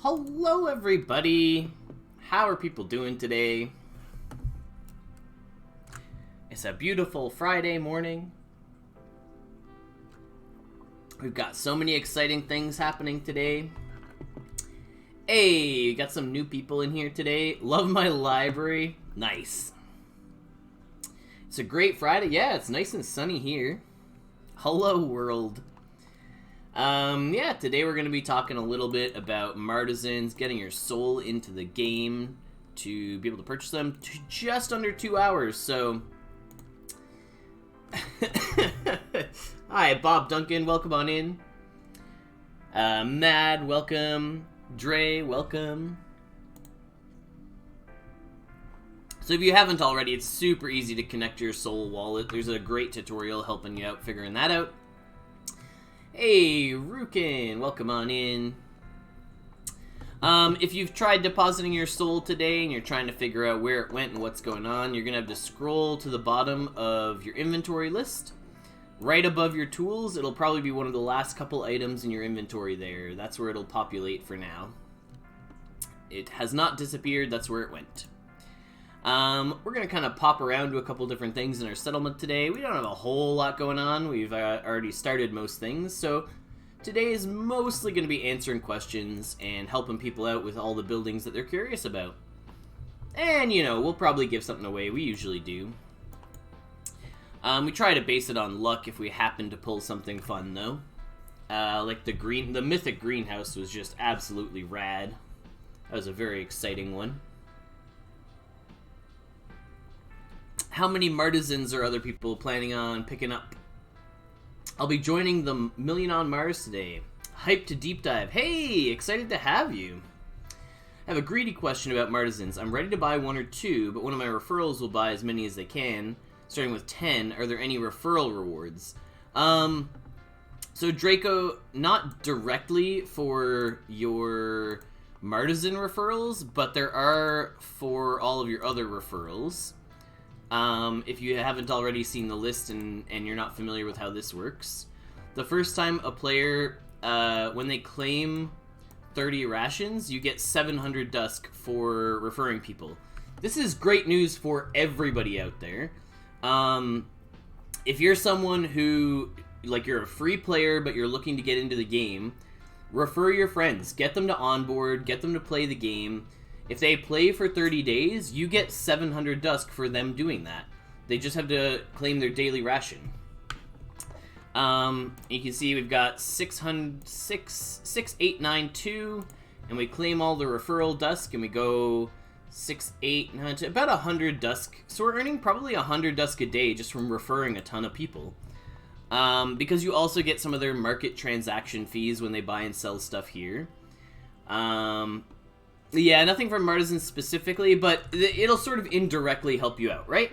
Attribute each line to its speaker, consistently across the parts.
Speaker 1: Hello everybody! How are people doing today? It's a beautiful Friday morning. We've got so many exciting things happening today. Hey, got some new people in here today. Love my library. Nice. It's a great Friday. Yeah, it's nice and sunny here. Hello world. Yeah, today we're going to be talking a little bit about Martizens, getting your soul into the game to be able to purchase them to just under 2 hours, so... Hi, Bob Duncan, welcome on in. Mad, welcome. Dre, welcome. So if you haven't already, it's super easy to connect your Soul wallet. There's a great tutorial helping you out figuring that out. Hey, Rukin, welcome on in. If you've tried depositing your Soul today and you're trying to figure out where it went and what's going on, you're going to have to scroll to the bottom of your inventory list. Right above your tools, it'll probably be one of the last couple items in your inventory there. That's where it'll populate for now. It has not disappeared, that's where it went. We're going to kind of pop around to a couple different things in our settlement today. We don't have a whole lot going on. We've already started most things, so today is mostly going to be answering questions and helping people out with all the buildings that they're curious about. And, you know, we'll probably give something away. We usually do. We try to base it on luck if we happen to pull something fun, though. Like the mythic greenhouse was just absolutely rad. That was a very exciting one. How many Martizens are other people planning on picking up? I'll be joining the Million on Mars today. Hyped to deep dive. Hey, excited to have you. I have a greedy question about Martizens. I'm ready to buy 1 or 2, but one of my referrals will buy as many as they can. Starting with 10, are there any referral rewards? So Draco, not directly for your Martizen referrals, but there are for all of your other referrals. If you haven't already seen the list and you're not familiar with how this works, the first time a player, when they claim 30 rations, you get 700 Dusk for referring people. This is great news for everybody out there. If you're someone who, like, you're a free player but you're looking to get into the game, refer your friends. Get them to onboard, get them to play the game. If they play for 30 days, you get 700 Dusk for them doing that. They just have to claim their daily ration. You can see we've got 6892, and we claim all the referral Dusk, and we go 6892, about 100 Dusk. So we're earning probably 100 Dusk a day just from referring a ton of people. Because you also get some of their market transaction fees when they buy and sell stuff here. Yeah, nothing from Martizens specifically, but it'll sort of indirectly help you out, right?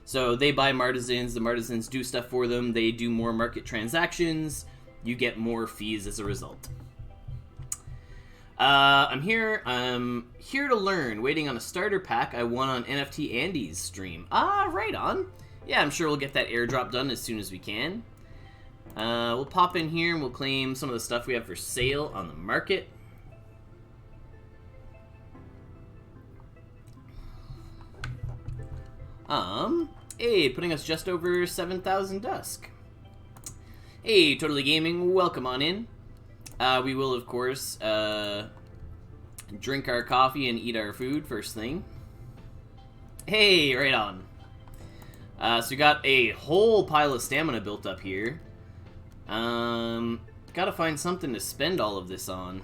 Speaker 1: So they buy Martizens, the Martizens do stuff for them, they do more market transactions, you get more fees as a result. I'm here to learn, waiting on a starter pack I won on NFT Andy's stream. Ah, right on. Yeah, I'm sure we'll get that airdrop done as soon as we can. We'll pop in here and we'll claim some of the stuff we have for sale on the market. Hey, putting us just over 7,000 Dusk. Hey, Totally Gaming, welcome on in. We will, of course, drink our coffee and eat our food first thing. Hey, right on. So we got a whole pile of stamina built up here. Gotta find something to spend all of this on.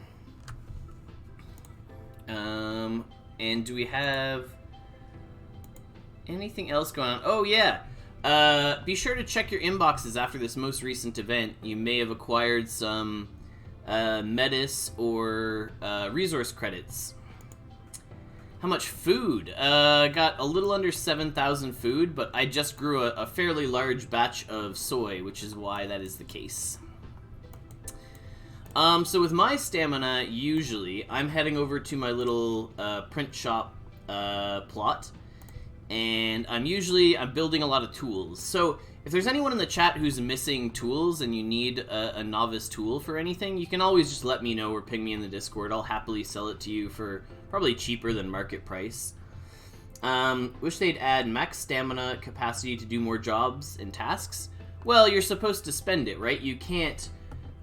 Speaker 1: And do we have anything else going on? Oh, yeah. Be sure to check your inboxes after this most recent event. You may have acquired some Metis or resource credits. How much food? Got a little under 7,000 food, but I just grew a fairly large batch of soy, which is why that is the case. So with my stamina, usually, I'm heading over to my little print shop plot. and I'm building a lot of tools. So if there's anyone in the chat who's missing tools and you need a novice tool for anything, you can always just let me know or ping me in the Discord. I'll happily sell it to you for probably cheaper than market price. Wish they'd add max stamina capacity to do more jobs and tasks. Well, you're supposed to spend it, right? You can't...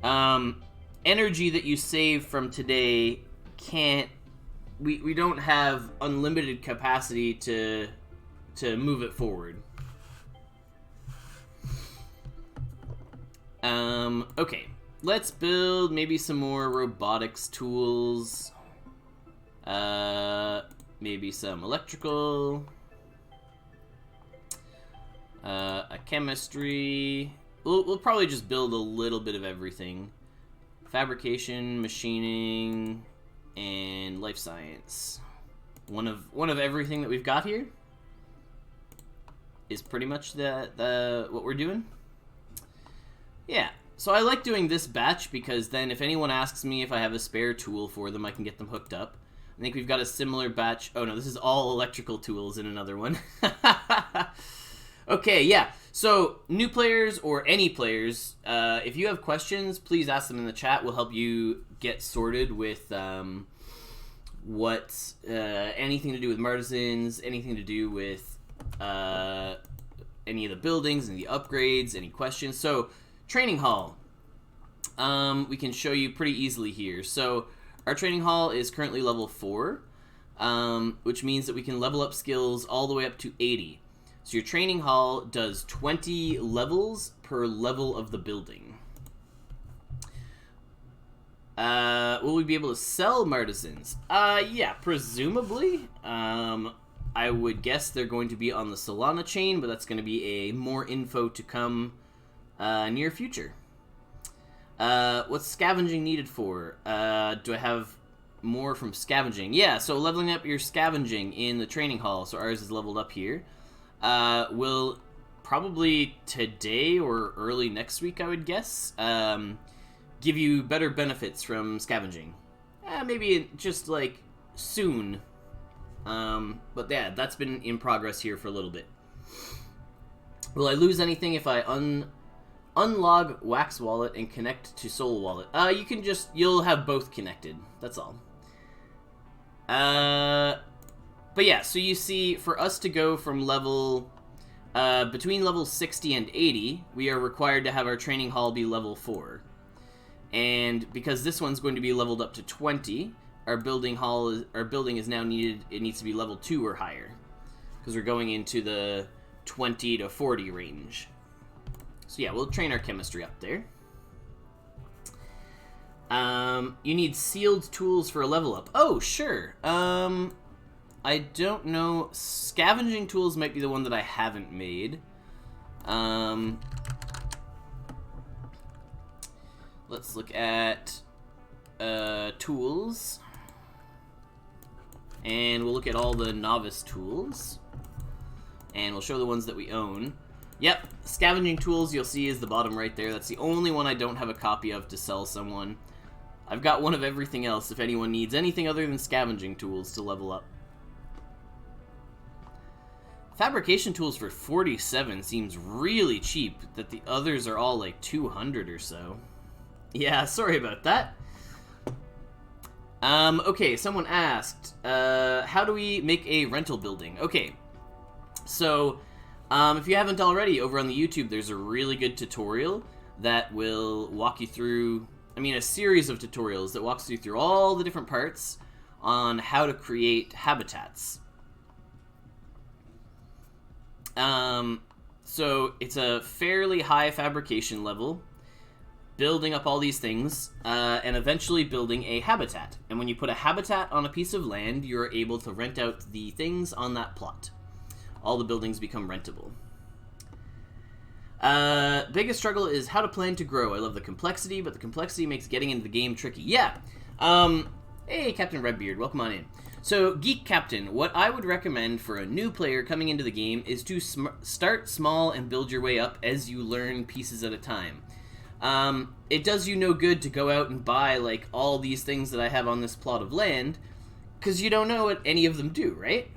Speaker 1: energy that you save from today can't... We don't have unlimited capacity to move it forward. Okay. Let's build maybe some more robotics tools. Maybe some electrical. A chemistry. We'll probably just build a little bit of everything. Fabrication, machining, and life science. One of everything that we've got here is pretty much the what we're doing. Yeah. So I like doing this batch because then if anyone asks me if I have a spare tool for them, I can get them hooked up. I think we've got a similar batch. Oh no, this is all electrical tools in another one. Okay, yeah. So new players or any players, if you have questions, please ask them in the chat. We'll help you get sorted with anything to do with Martizens, anything to do with any of the buildings and the upgrades, any questions. So training hall, we can show you pretty easily here. So our training hall is currently level 4, which means that we can level up skills all the way up to 80. So your training hall does 20 levels per level of the building. Will we be able to sell Martizens? Yeah, presumably. I would guess they're going to be on the Solana chain, but that's going to be more info to come near future. What's scavenging needed for? Do I have more from scavenging? Yeah, so leveling up your scavenging in the training hall. So ours is leveled up here. Will probably today or early next week, I would guess, give you better benefits from scavenging. Maybe just like soon. But yeah, that's been in progress here for a little bit. Will I lose anything if I unlog Wax Wallet and connect to Seoul Wallet? You'll have both connected. That's all. But yeah, so you see, for us to go from between level 60 and 80, we are required to have our training hall be level 4. And because this one's going to be leveled up to 20, our building is now needed, it needs to be level 2 or higher. Because we're going into the 20 to 40 range. So yeah, we'll train our chemistry up there. You need sealed tools for a level up. Oh, sure. I don't know. Scavenging tools might be the one that I haven't made. Let's look at tools. And we'll look at all the novice tools. And we'll show the ones that we own. Yep, scavenging tools you'll see is the bottom right there. That's the only one I don't have a copy of to sell someone. I've got one of everything else if anyone needs anything other than scavenging tools to level up. Fabrication tools for 47 seems really cheap, that the others are all like 200 or so. Yeah, sorry about that. Okay, someone asked, how do we make a rental building? Okay, so, if you haven't already, over on the YouTube, there's a really good tutorial that will walk you through, a series of tutorials that walks you through all the different parts on how to create habitats. So it's a fairly high fabrication level, building up all these things, and eventually building a habitat. And when you put a habitat on a piece of land, you're able to rent out the things on that plot. All the buildings become rentable. Biggest struggle is how to plan to grow. I love the complexity, but the complexity makes getting into the game tricky. Yeah. Hey, Captain Redbeard, welcome on in. So, Geek Captain, what I would recommend for a new player coming into the game is to start small and build your way up as you learn pieces at a time. It does you no good to go out and buy, like, all these things that I have on this plot of land, because you don't know what any of them do, right?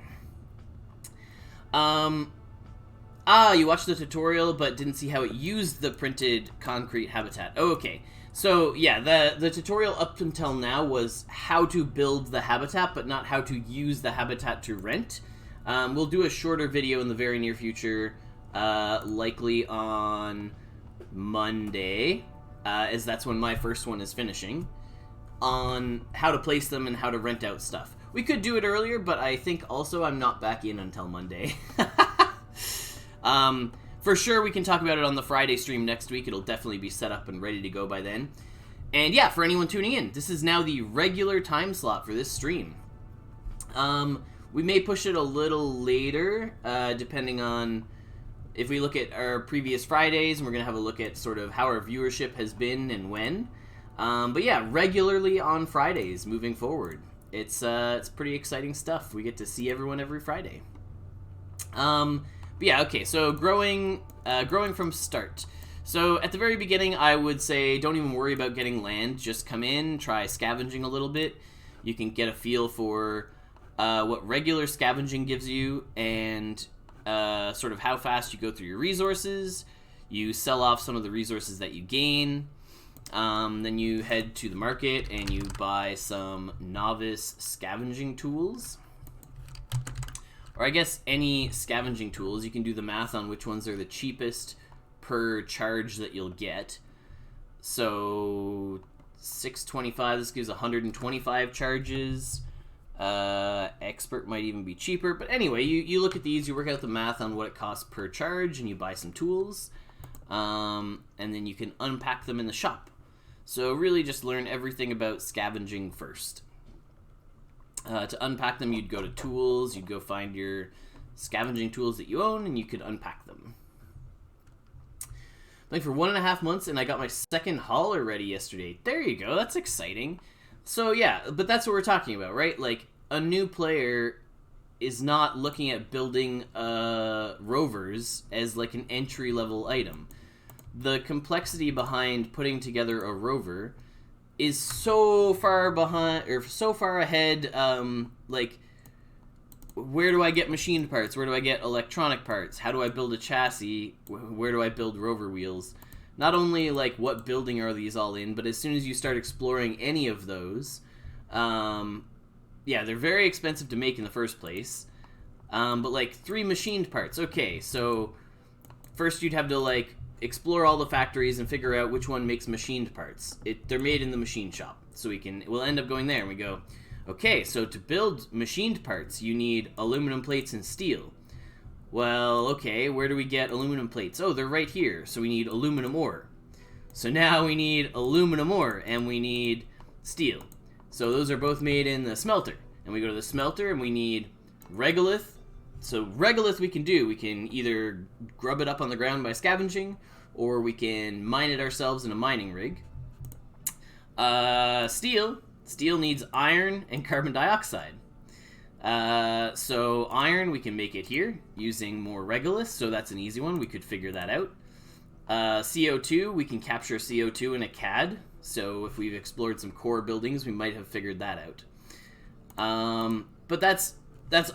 Speaker 1: You watched the tutorial but didn't see how it used the printed concrete habitat. Oh, okay. So, yeah, the tutorial up until now was how to build the habitat, but not how to use the habitat to rent. We'll do a shorter video in the very near future, likely on Monday, as that's when my first one is finishing, on how to place them and how to rent out stuff. We could do it earlier, but I think also I'm not back in until Monday. For sure, we can talk about it on the Friday stream next week. It'll definitely be set up and ready to go by then. And yeah, for anyone tuning in, this is now the regular time slot for this stream. We may push it a little later, depending on if we look at our previous Fridays, and we're going to have a look at sort of how our viewership has been and when. But yeah, regularly on Fridays moving forward. It's pretty exciting stuff. We get to see everyone every Friday. But yeah, okay, so growing from start. So at the very beginning, I would say don't even worry about getting land. Just come in, try scavenging a little bit. You can get a feel for what regular scavenging gives you and sort of how fast you go through your resources. You sell off some of the resources that you gain. Then you head to the market and you buy some novice scavenging tools. Or I guess any scavenging tools. You can do the math on which ones are the cheapest per charge that you'll get. So $6.25, this gives 125 charges. Expert might even be cheaper. But anyway, you look at these, you work out the math on what it costs per charge, and you buy some tools. And then you can unpack them in the shop. So really just learn everything about scavenging first. To unpack them, you'd go to tools, you'd go find your scavenging tools that you own, and you could unpack them. Playing for 1.5 months, and I got my second hauler ready yesterday. There you go, that's exciting. So yeah, but that's what we're talking about, right? Like, a new player is not looking at building rovers as like an entry-level item. The complexity behind putting together a rover is so far behind, or so far ahead, like, where do I get machined parts? Where do I get electronic parts? How do I build a chassis? Where do I build rover wheels? Not only, like, what building are these all in, but as soon as you start exploring any of those, yeah, they're very expensive to make in the first place. But, like, 3 machined parts. Okay, so first you'd have to, like, explore all the factories and figure out which one makes machined parts. They're made in the machine shop, so we'll end up going there and we go, okay, so to build machined parts, you need aluminum plates and steel. Well, okay, where do we get aluminum plates? Oh, they're right here, so we need aluminum ore. So now we need aluminum ore and we need steel. So those are both made in the smelter. And we go to the smelter and we need regolith. So regolith we can either grub it up on the ground by scavenging, or we can mine it ourselves in a mining rig. Steel needs iron and carbon dioxide. So iron, we can make it here using more regolith, so that's an easy one. We could figure that out. CO2, we can capture CO2 in a CAD. So if we've explored some core buildings, we might have figured that out. But that's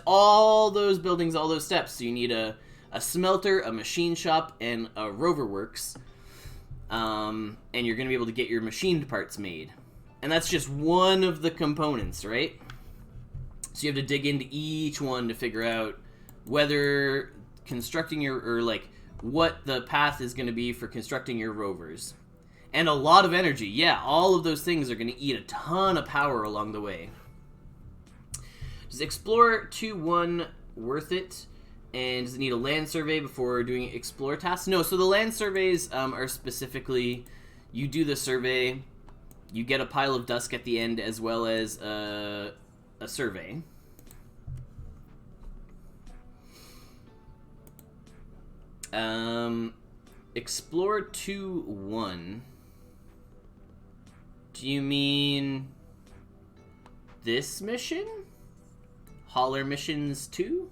Speaker 1: all those buildings, all those steps. So you need a smelter, a machine shop, and a rover works. And you're going to be able to get your machined parts made. And that's just one of the components, right? So you have to dig into each one to figure out whether constructing what the path is going to be for constructing your rovers. And a lot of energy. Yeah, all of those things are going to eat a ton of power along the way. Does Explore 2.1 worth it? And does it need a land survey before doing explore tasks? No, so the land surveys are specifically, you do the survey, you get a pile of dusk at the end, as well as a survey. Explore 2.1. Do you mean this mission? Hauler Missions 2?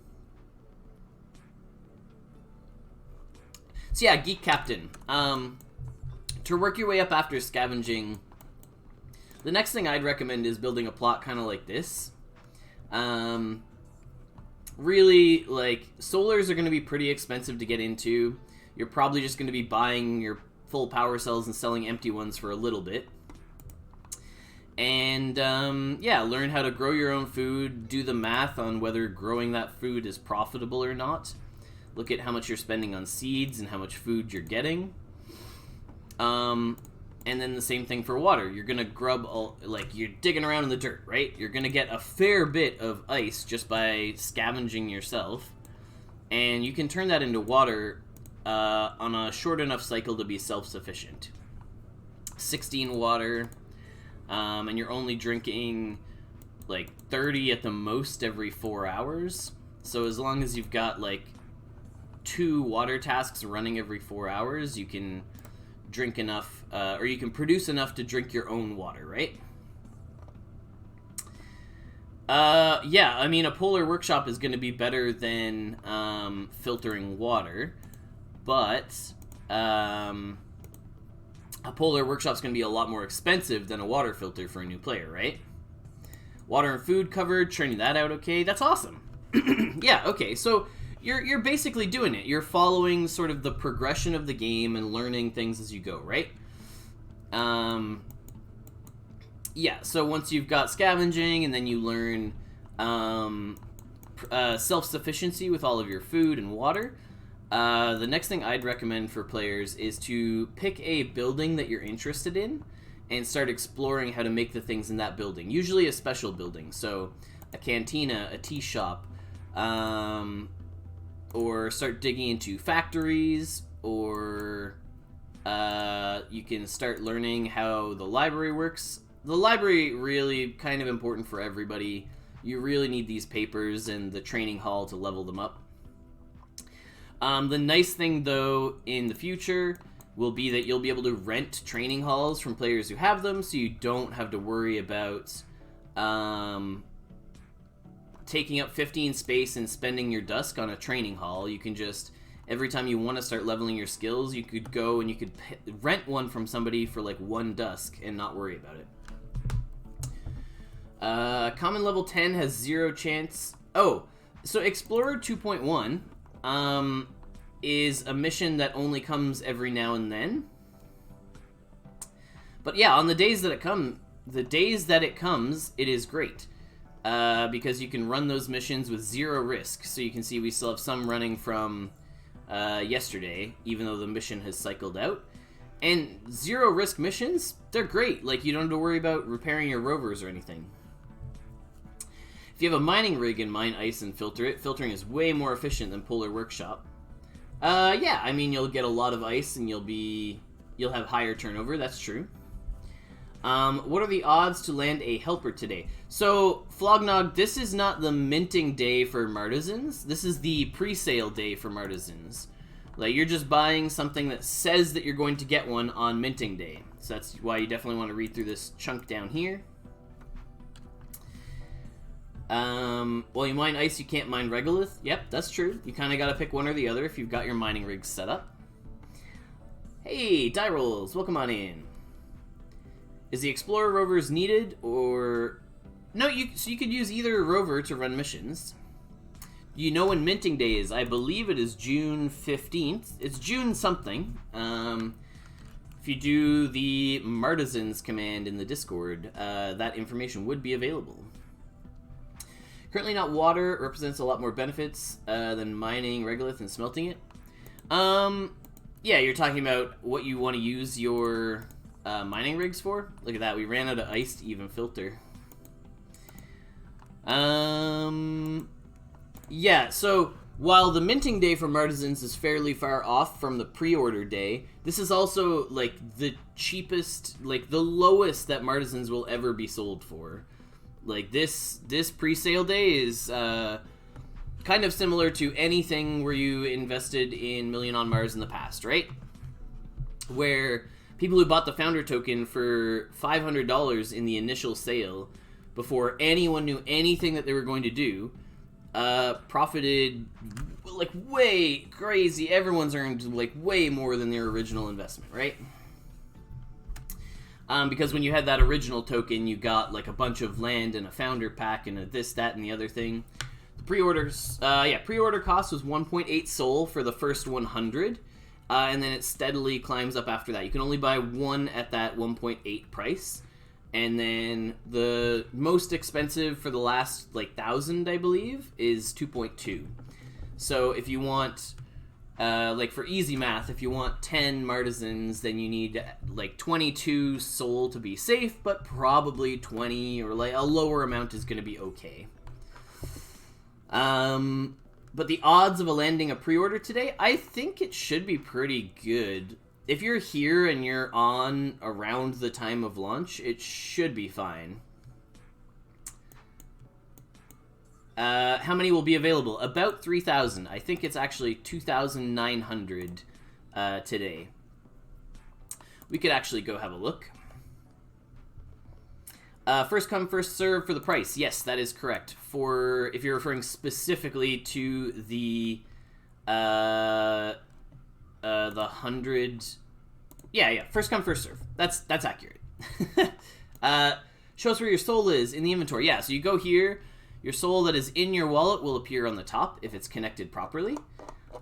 Speaker 1: So yeah, Geek Captain. To work your way up after scavenging, the next thing I'd recommend is building a plot kind of like this. really, like, solars are going to be pretty expensive to get into. You're probably just going to be buying your full power cells and selling empty ones for a little bit. And, yeah, learn how to grow your own food, do the math on whether growing that food is profitable or not. Look at how much you're spending on seeds and how much food you're getting. And then the same thing for water. You're going to grub, like, you're digging around in the dirt, right? You're going to get a fair bit of ice just by scavenging yourself. And you can turn that into water on a short enough cycle to be self-sufficient. 16 water, and you're only drinking, like, 30 at the most every 4 hours. So as long as you've got, like, 2 water tasks running every 4 hours, you can drink enough, or you can produce enough to drink your own water, right? Yeah, I mean, a polar workshop is going to be better than filtering water, but a polar workshop is going to be a lot more expensive than a water filter for a new player, right? Water and food covered, churning that out okay, that's awesome. Yeah, okay, so you're basically doing it. You're following sort of the progression of the game and learning things as you go, right? Yeah, so once you've got scavenging and then you learn self-sufficiency with all of your food and water, the next thing I'd recommend for players is to pick a building that you're interested in and start exploring how to make the things in that building. Usually a special building, so a cantina, a tea shop, or start digging into factories, or you can start learning how the library works. The library really kind of important for everybody. You really need these papers and the training hall to level them up. The nice thing, though, in the future will be that you'll be able to rent training halls from players who have them, so you don't have to worry about taking up 15 space and spending your Dusk on a training hall. You can just, every time you want to start leveling your skills, you could go and you could rent one from somebody for like 1 Dusk and not worry about it. Common level 10 has 0 chance. Oh, so Explorer 2.1 is a mission that only comes every now and then. But yeah, on the days that it comes, it is great. Because you can run those missions with 0 risk. So you can see we still have some running from yesterday, even though the mission has cycled out. And 0 risk missions, they're great. Like, you don't have to worry about repairing your rovers or anything. If you have a mining rig and mine ice and filter it, filtering is way more efficient than Polar Workshop. Yeah, I mean, you'll get a lot of ice and you'll have higher turnover, that's true. What are the odds to land a helper today? So, Flognog, this is not the minting day for Martizens. This is the pre-sale day for Martizens. Like, you're just buying something that says that you're going to get one on minting day. So that's why you definitely want to read through this chunk down here. Well, you mine ice, you can't mine regolith. Yep, that's true. You kind of got to pick one or the other if you've got your mining rigs set up. Hey, Die Rolls, welcome on in. Is the Explorer rovers needed, or... No, so you could use either rover to run missions. You know when minting day is. I believe it is June 15th. It's June something. If you do the Martizens command in the Discord, that information would be available. Currently not water. It represents a lot more benefits than mining regolith and smelting it. Yeah, you're talking about what you want to use your mining rigs for. Look at that. We ran out of ice to even filter. Yeah, so while the minting day for Martizens is fairly far off from the pre-order day, this is also, like, the cheapest, like, the lowest that Martizens will ever be sold for. Like, this pre-sale day is kind of similar to anything where you invested in Million on Mars in the past, right? Where people who bought the founder token for $500 in the initial sale before anyone knew anything that they were going to do, profited like way crazy. Everyone's earned like way more than their original investment, right? Because when you had that original token, you got like a bunch of land and a founder pack and a this, that, and the other thing. The Pre-orders. Pre-order cost was 1.8 Seoul for the first 100. And then it steadily climbs up after that. You can only buy one at that 1.8 price. And then the most expensive for the last, 1,000, I believe, is 2.2. So if you want, for easy math, if you want 10 Martizens, then you need, 22 Soul to be safe, but probably 20 or, a lower amount is going to be okay. But the odds of landing a pre-order today, I think it should be pretty good. If you're here and you're on around the time of launch, it should be fine. How many will be available? About 3,000. I think it's actually 2,900 today. We could actually go have a look. First come, first serve for the price. Yes, that is correct. For if you're referring specifically to the 100, yeah. First come, first serve. That's accurate. Show us where your soul is in the inventory. Yeah, so you go here. Your soul that is in your wallet will appear on the top if it's connected properly.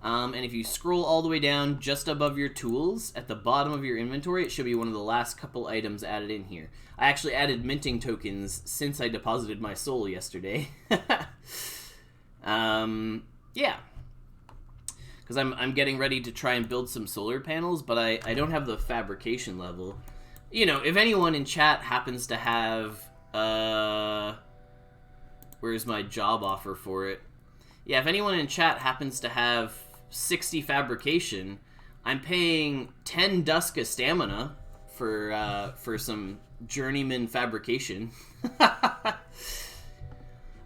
Speaker 1: And if you scroll all the way down just above your tools, at the bottom of your inventory, it should be one of the last couple items added in here. I actually added minting tokens since I deposited my soul yesterday. Yeah. Because I'm getting ready to try and build some solar panels, but I don't have the fabrication level. You know, if anyone in chat happens to have... where's my job offer for it? Yeah, if anyone in chat happens to have 60 fabrication, I'm paying 10 Dusk of stamina for some journeyman fabrication.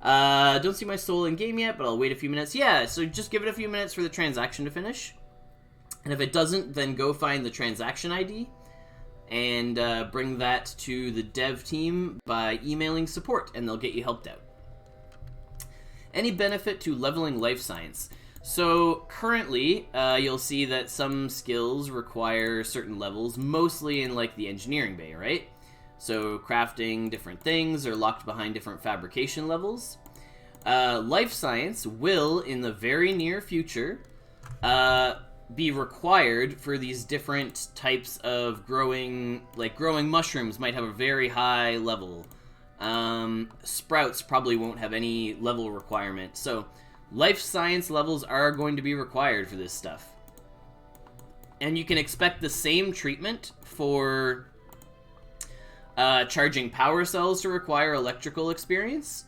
Speaker 1: Don't see my soul in game yet, but I'll wait a few minutes. Yeah, so just give it a few minutes for the transaction to finish. And if it doesn't, then go find the transaction ID and bring that to the dev team by emailing support, and they'll get you helped out. Any benefit to leveling life science? So currently, you'll see that some skills require certain levels, mostly in the engineering bay, right? So crafting different things are locked behind different fabrication levels. Life science will, in the very near future, be required for these different types of growing mushrooms might have a very high level. Sprouts probably won't have any level requirement. So life science levels are going to be required for this stuff. And you can expect the same treatment for charging power cells to require electrical experience,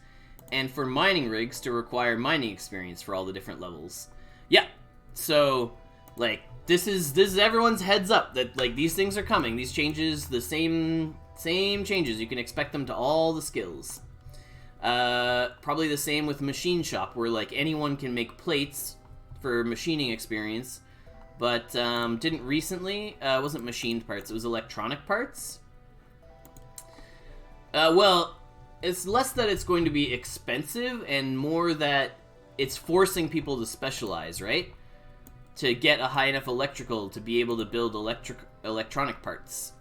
Speaker 1: and for mining rigs to require mining experience for all the different levels. Yeah, so this is everyone's heads up that these things are coming. These changes, the same changes. You can expect them to all the skills. Probably the same with machine shop, where anyone can make plates for machining experience, but didn't recently. It wasn't machined parts, it was electronic parts. Well, it's less that it's going to be expensive and more that it's forcing people to specialize, right? To get a high enough electrical to be able to build electronic parts.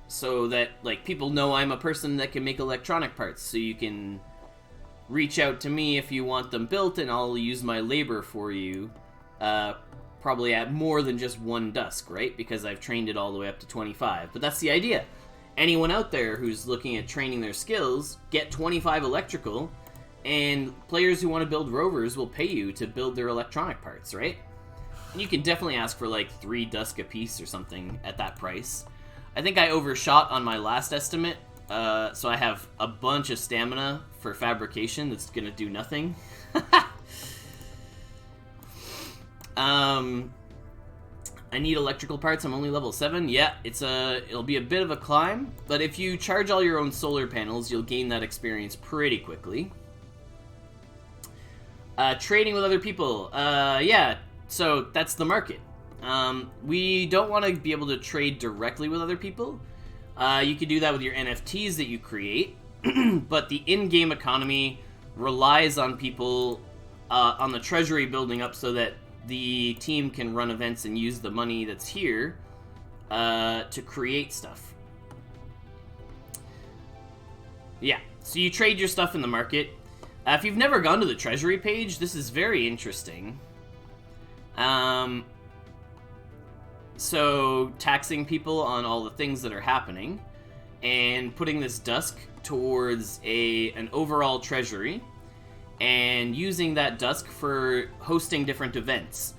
Speaker 1: So that people know I'm a person that can make electronic parts, so you can reach out to me if you want them built, and I'll use my labor for you, probably at more than just one Dusk, right? Because I've trained it all the way up to 25. But that's the idea. Anyone out there who's looking at training their skills, get 25 electrical, and players who want to build rovers will pay you to build their electronic parts, right? And you can definitely ask for 3 Dusk a piece or something at that price. I think I overshot on my last estimate, so I have a bunch of stamina for fabrication that's gonna do nothing. I need electrical parts. I'm only level 7. Yeah, it'll be a bit of a climb, but if you charge all your own solar panels, you'll gain that experience pretty quickly. Trading with other people. Yeah, so that's the market. We don't want to be able to trade directly with other people. You could do that with your NFTs that you create, but the in-game economy relies on people, on the treasury building up so that the team can run events and use the money that's here to create stuff. Yeah, So you trade your stuff in the market. If you've never gone to the treasury page, this is very interesting. So taxing people on all the things that are happening, and putting this Dusk towards an overall treasury, and using that Dusk for hosting different events.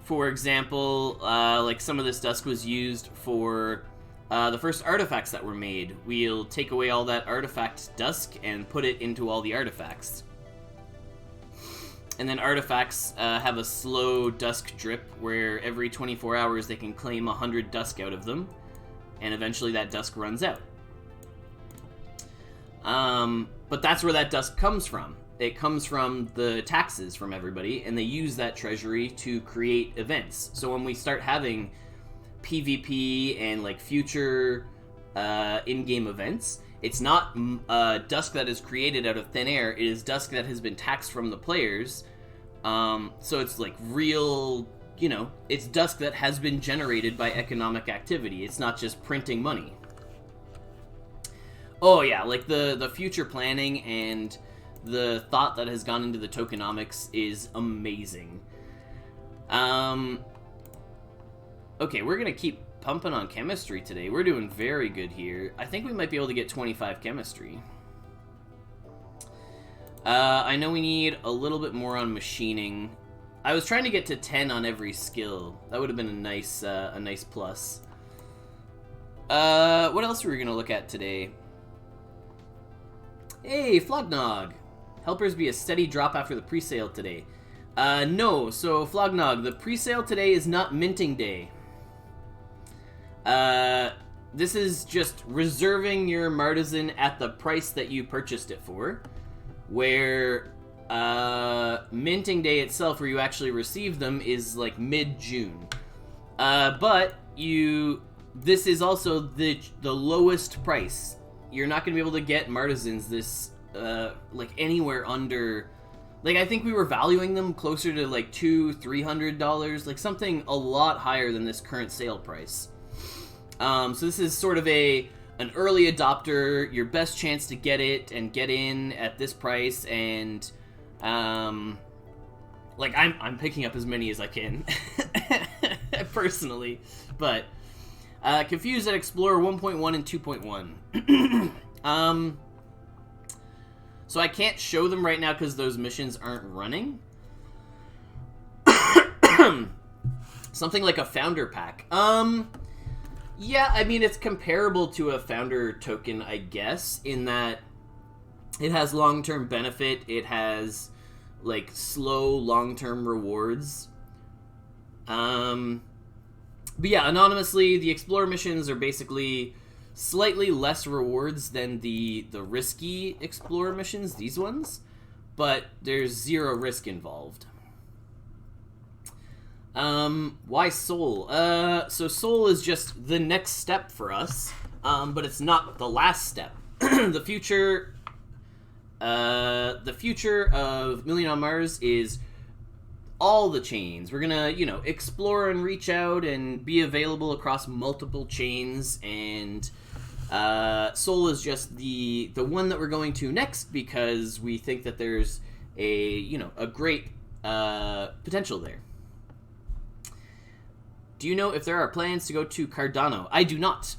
Speaker 1: For example, like some of this Dusk was used for the first artifacts that were made. We'll take away all that artifact Dusk and put it into all the artifacts. And then artifacts have a slow Dusk drip where every 24 hours they can claim 100 Dusk out of them, and eventually that Dusk runs out. But that's where that Dusk comes from. It comes from the taxes from everybody, and they use that treasury to create events. So when we start having PvP and like future in-game events, it's not Dusk that is created out of thin air. It is Dusk that has been taxed from the players. So it's like real, you know, it's Dusk that has been generated by economic activity. It's not just printing money. Oh yeah, like the future planning and the thought that has gone into the tokenomics is amazing. Okay, we're gonna keep pumping on chemistry today. We're doing very good here. I think we might be able to get 25 chemistry. I know we need a little bit more on machining. I was trying to get to 10 on every skill. That would have been a nice plus. What else were we gonna look at today? Hey, Flognog! Helpers be a steady drop after the pre-sale today. No, so Flognog, the pre-sale today is not minting day. This is just reserving your Martizen at the price that you purchased it for, where minting day itself, where you actually receive them, is like mid-June. But this is also the lowest price. You're not going to be able to get Martizens this, like, anywhere under... Like, I think we were valuing them closer to, like, $200-300, like, something a lot higher than this current sale price. So this is sort of an early adopter, your best chance to get it and get in at this price, and, like, I'm picking up as many as I can, personally, but... Confused at Explorer 1.1 and 2.1. So I can't show them right now because those missions aren't running. Something like a Founder Pack. Yeah, I mean, it's comparable to a Founder token, I guess, in that it has long-term benefit, it has, like, slow, long-term rewards. But yeah, anonymously, the Explorer missions are basically slightly less rewards than the risky Explorer missions, these ones, but there's zero risk involved. Why Seoul? So Seoul is just the next step for us, but it's not the last step. The future of Million on Mars is all the chains. We're gonna, you know, explore and reach out and be available across multiple chains, and Seoul is just the one that we're going to next because we think that there's a great potential there. Do you know if there are plans to go to Cardano? I do not.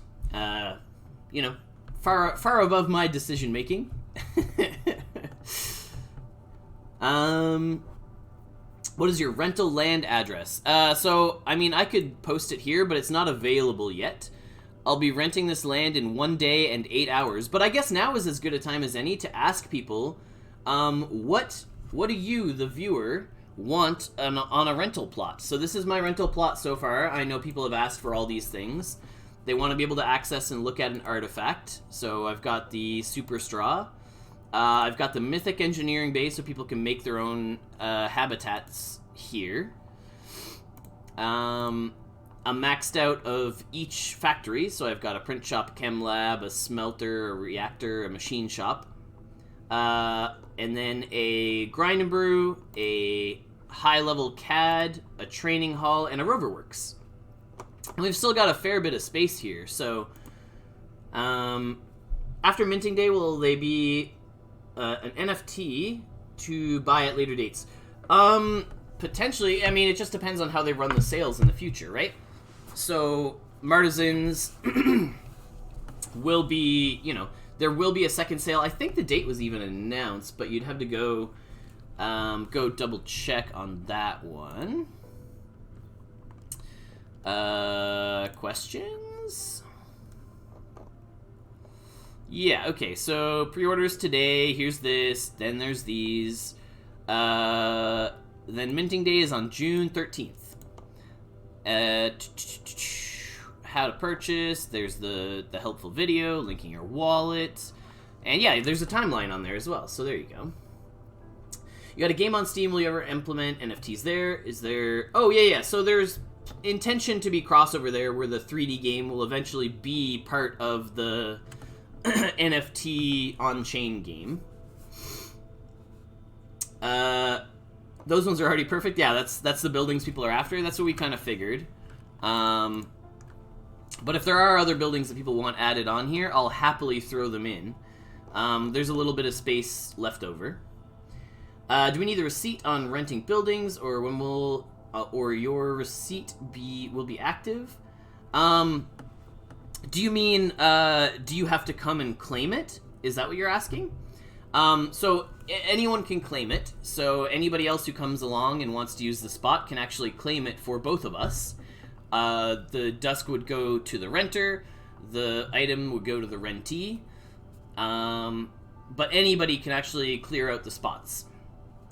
Speaker 1: Far above my decision making. What is your rental land address? So, I mean, I could post it here, but it's not available yet. I'll be renting this land in 1 day and 8 hours, but I guess now is as good a time as any to ask people, what do you, the viewer, want on a rental plot? So this is my rental plot so far. I know people have asked for all these things. They want to be able to access and look at an artifact. So I've got the Super Straw. I've got the Mythic Engineering Base so people can make their own habitats here. I'm maxed out of each factory, so I've got a print shop, chem lab, a smelter, a reactor, a machine shop. And then a grind and brew, a high-level CAD, a training hall, and a rover works. And we've still got a fair bit of space here, so... after minting day, will they be an NFT to buy at later dates? Potentially. I mean, it just depends on how they run the sales in the future, right? So, Martizens will be, there will be a second sale. I think the date was even announced, but you'd have to go double check on that one. Questions? Yeah, okay, so pre-orders today, here's this, then there's these. Then minting day is on June 13th. How to purchase, there's the helpful video, linking your wallet. And yeah, there's a timeline on there as well, so there you go. You got a game on Steam, will you ever implement NFTs there? Is there... Oh, yeah, so there's intention to be crossover there where the 3D game will eventually be part of the NFT on-chain game. Those ones are already perfect. Yeah, that's the buildings people are after. That's what we kind of figured. But if there are other buildings that people want added on here, I'll happily throw them in. There's a little bit of space left over. Do we need a receipt on renting buildings, or when will or your receipt will be active? Do you mean do you have to come and claim it? Is that what you're asking? So anyone can claim it. So anybody else who comes along and wants to use the spot can actually claim it for both of us. The Dusk would go to the renter, the item would go to the rentee, but anybody can actually clear out the spots,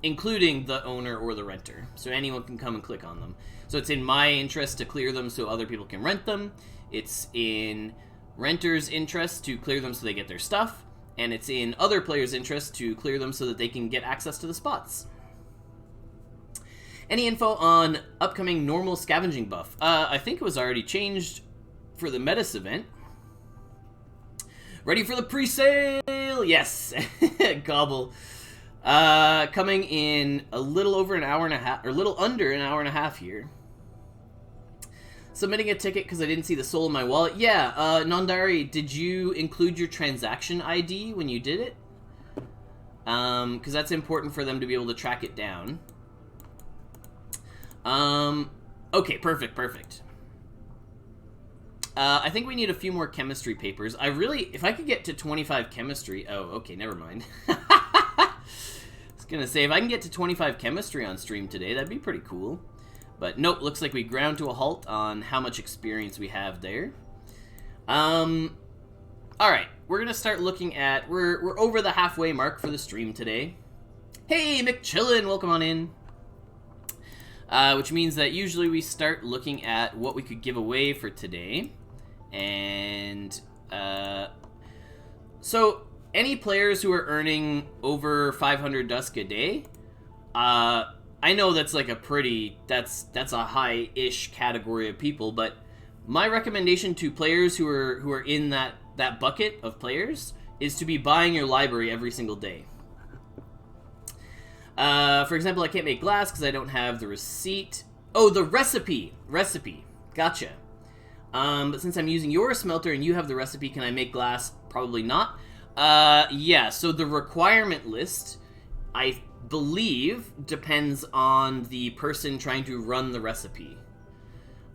Speaker 1: including the owner or the renter. So anyone can come and click on them. So it's in my interest to clear them so other people can rent them. It's in renters' interest to clear them so they get their stuff. And it's in other players' interest to clear them so that they can get access to the spots. Any info on upcoming normal scavenging buff? I think it was already changed for the Metis event. Ready for the pre-sale? Yes! Gobble. Coming in a little over an hour and a half, or a little under an hour and a half here. Submitting a ticket because I didn't see the soul in my wallet. Yeah, Nondari, did you include your transaction ID when you did it? Because that's important for them to be able to track it down. Okay, perfect. I think we need a few more chemistry papers. If I could get to 25 chemistry... Oh, okay, never mind. I was gonna say, if I can get to 25 chemistry on stream today, that'd be pretty cool. But nope, looks like we ground to a halt on how much experience we have there. Alright, we're gonna start looking at... We're over the halfway mark for the stream today. Hey, McChillin, welcome on in. Which means that usually we start looking at what we could give away for today. And, so, any players who are earning over 500 Dusk a day, I know that's like that's a high-ish category of people, but my recommendation to players who are in that bucket of players is to be buying your library every single day. For example, I can't make glass because I don't have the receipt. Oh, the recipe. Gotcha. But since I'm using your smelter and you have the recipe, can I make glass? Probably not. Yeah, so the requirement list, I believe, depends on the person trying to run the recipe.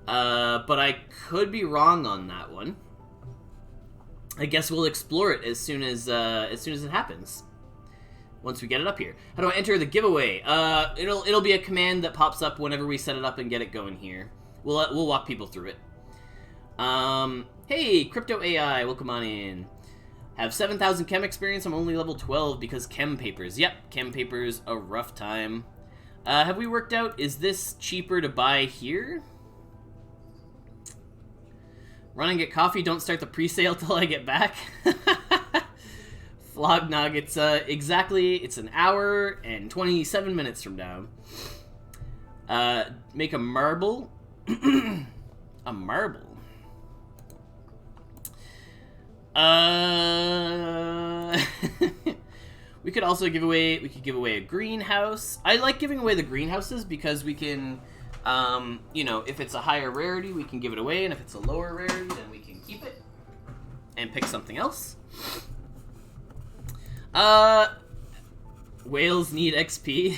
Speaker 1: But I could be wrong on that one. I guess we'll explore it as soon as it happens. Once we get it up here. How do I enter the giveaway? It'll be a command that pops up whenever we set it up and get it going here. We'll walk people through it. Hey, Crypto AI, welcome on in. Have 7,000 chem experience. I'm only level 12 because chem papers. Yep, chem papers, a rough time. Have we worked out, is this cheaper to buy here? Run and get coffee, don't start the pre-sale till I get back. Flognog, it's an hour and 27 minutes from now. Make a marble. A marble. We could also give away a greenhouse. I like giving away the greenhouses because we can, if it's a higher rarity, we can give it away, and if it's a lower rarity, then we can keep it and pick something else. Whales need XP.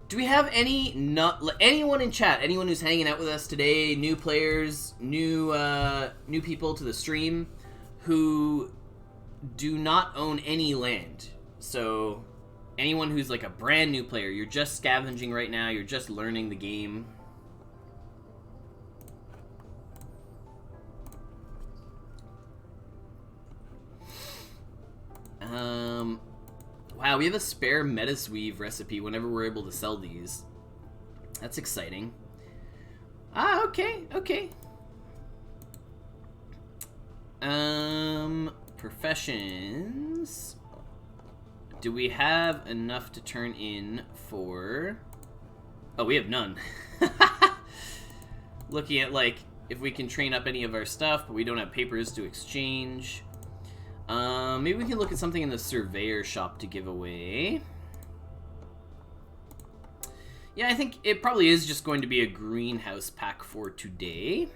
Speaker 1: Do we have anyone in chat, anyone who's hanging out with us today, new players, new people to the stream, who do not own any land? So, anyone who's like a brand new player, you're just scavenging right now, you're just learning the game. Wow, we have a spare Metasweave recipe whenever we're able to sell these. That's exciting. Ah, okay, okay. Professions. Do we have enough to turn in for... Oh, we have none. Looking at, like, if we can train up any of our stuff, but we don't have papers to exchange. Maybe we can look at something in the surveyor shop to give away. Yeah, I think it probably is just going to be a greenhouse pack for today.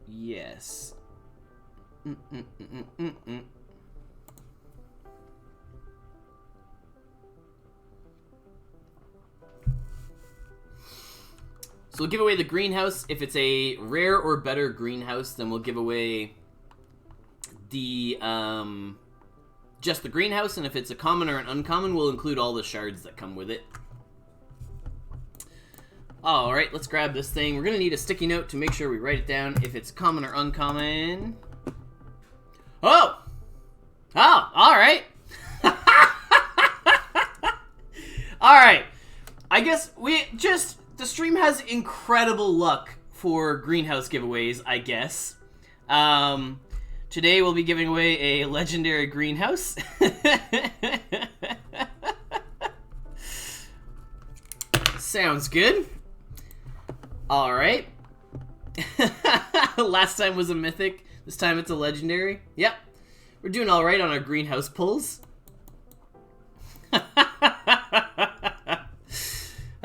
Speaker 1: Yes. So we'll give away the greenhouse. If it's a rare or better greenhouse, then we'll give away the just the greenhouse, and if it's a common or an uncommon, we'll include all the shards that come with it. Alright, let's grab this thing. We're gonna need a sticky note to make sure we write it down if it's common or uncommon. Oh! Oh, alright. Alright. I guess the stream has incredible luck for greenhouse giveaways, I guess. Today we'll be giving away a legendary greenhouse. Sounds good. Alright. Last time was a mythic. This time it's a legendary. Yep. We're doing alright on our greenhouse pulls.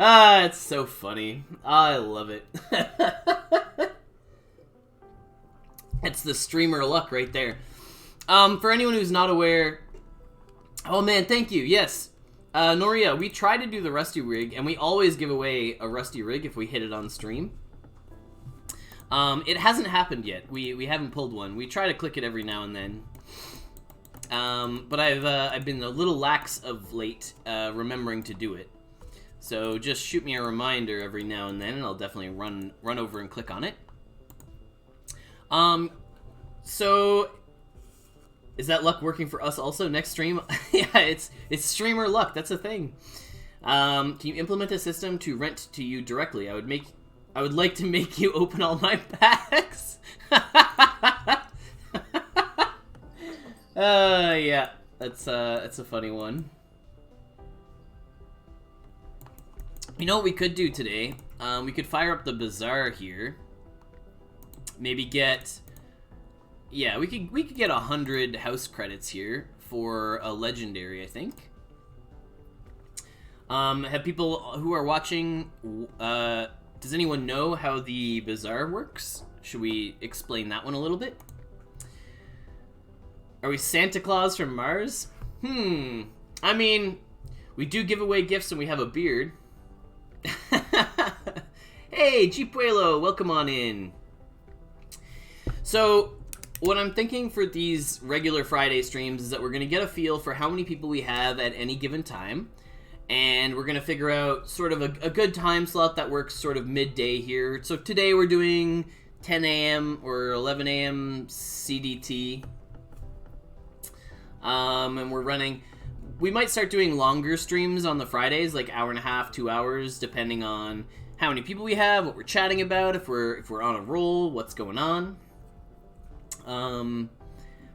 Speaker 1: Ah, it's so funny. I love it. It's the streamer luck right there. For anyone who's not aware... Oh man, thank you, yes. Noria, we try to do the Rusty Rig, and we always give away a Rusty Rig if we hit it on stream. It hasn't happened yet. We haven't pulled one. We try to click it every now and then. But I've been a little lax of late remembering to do it. So just shoot me a reminder every now and then, and I'll definitely run over and click on it. So is that luck working for us also next stream? Yeah, it's streamer luck. That's a thing. Can you implement a system to rent to you directly? I would like to make you open all my packs. Yeah, that's a funny one. You know what we could do today? We could fire up the bazaar here. Maybe get... Yeah, we could get 100 house credits here for a legendary, I think. Have people who are watching... does anyone know how the bazaar works? Should we explain that one a little bit? Are we Santa Claus from Mars? I mean, we do give away gifts and we have a beard. Hey, Chipuelo, welcome on in. So, what I'm thinking for these regular Friday streams is that we're going to get a feel for how many people we have at any given time. And we're going to figure out sort of a good time slot that works sort of midday here. So today we're doing 10 a.m. or 11 a.m. CDT. And we're running... We might start doing longer streams on the Fridays, like hour and a half, 2 hours, depending on how many people we have, what we're chatting about, if we're on a roll, what's going on.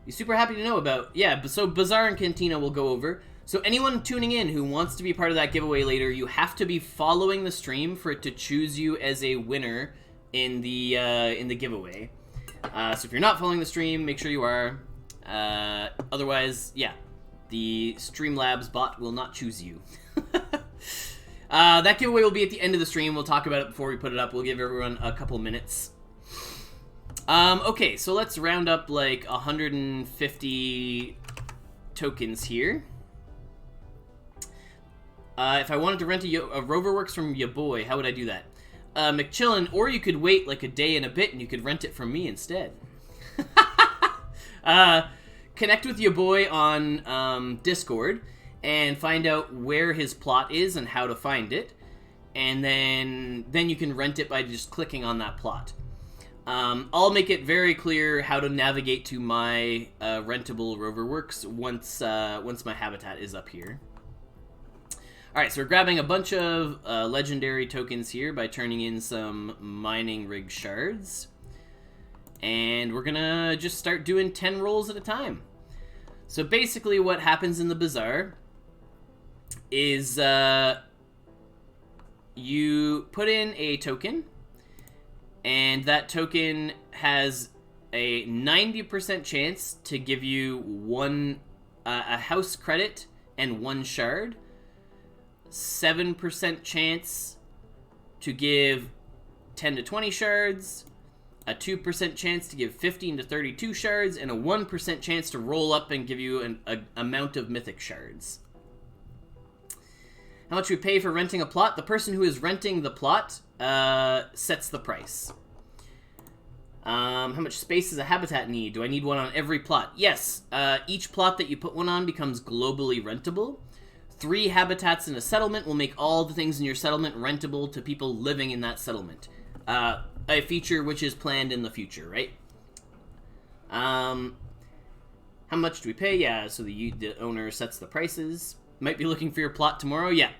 Speaker 1: Be super happy to know about. Yeah, so Bazaar and Cantina will go over. So anyone tuning in who wants to be part of that giveaway later, you have to be following the stream for it to choose you as a winner in the giveaway. So if you're not following the stream, make sure you are. Otherwise, yeah, the Streamlabs bot will not choose you. That giveaway will be at the end of the stream. We'll talk about it before we put it up. We'll give everyone a couple minutes. Okay, so let's round up like 150 tokens here. If I wanted to rent a Roverworks from ya boy, how would I do that? McChillin, or you could wait like a day and a bit and you could rent it from me instead. Connect with ya boy on Discord and find out where his plot is and how to find it. And then you can rent it by just clicking on that plot. I'll make it very clear how to navigate to my rentable Roverworks once my habitat is up here. Alright, so we're grabbing a bunch of legendary tokens here by turning in some mining rig shards. And we're gonna just start doing 10 rolls at a time. So basically what happens in the bazaar is you put in a token, and that token has a 90% chance to give you a house credit and 1 shard. 7% chance to give 10 to 20 shards, a 2% chance to give 15 to 32 shards, and a 1% chance to roll up and give you an amount of mythic shards. How much we pay for renting a plot? The person who is renting the plot sets the price. How much space does a habitat need? Do I need one on every plot? Yes. Each plot that you put one on becomes globally rentable. 3 habitats in a settlement will make all the things in your settlement rentable to people living in that settlement. A feature which is planned in the future, right? How much do we pay? Yeah, so the owner sets the prices. Might be looking for your plot tomorrow? Yeah.